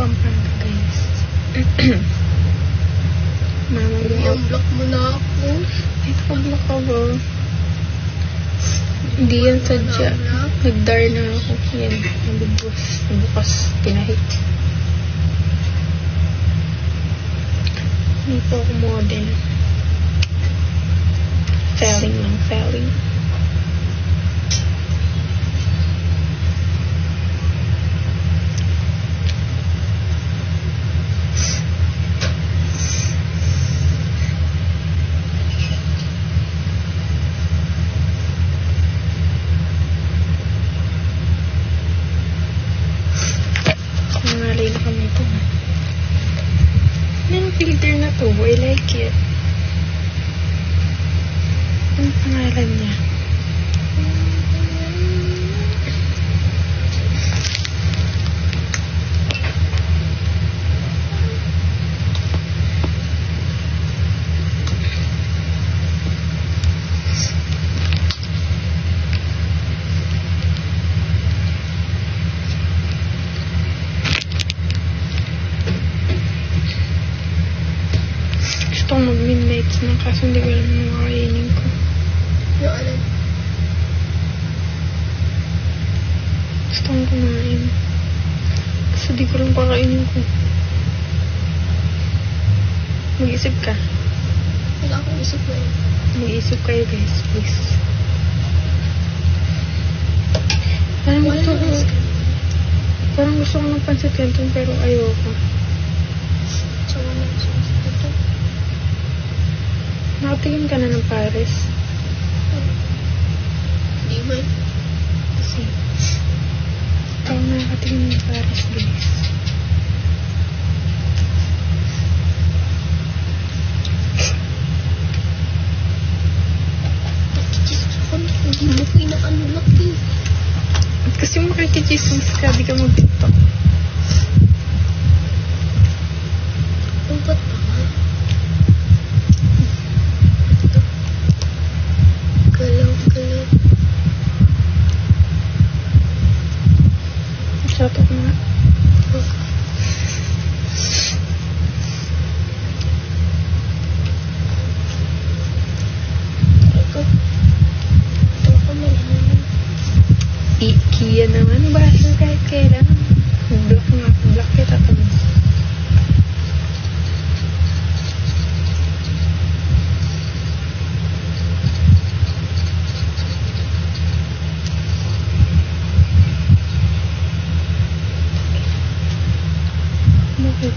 Pampanga, guys. Mama mo. I-unblock mo na ako. Ay, unlock ka ba? Hindi yan sadya. Nag-dar na ako. Yan, bukas, pinahit. Hindi po ako model. Failing lang, failing. Nangalay na kami ito. Anong filter na to? I like it. Anong pangalan niya? Gusto kong mag-midnight na kaso hindi ko alam yung kakainin ko. Yung alin? Gusto kong kumain. Kasi di ko rin kakainin ko. Mag-isip ka. Wala akong isip na yun. Mag-isip kayo, guys, please. Parang gusto ko ng pansit canton pero ayoko. Tsaka na ito. Nakatingin ka na ng Paris. Di man. Kasi parang nakatingin ng Paris, guys. Hindi mo pina-unlock eh. Kasi makikichismis ka, di ka mag-tiktok. Ang ba't pa nga? Galaw. Shoutout nga. Kia naman, basta kahit kailan. Block kita tapos. Bakit?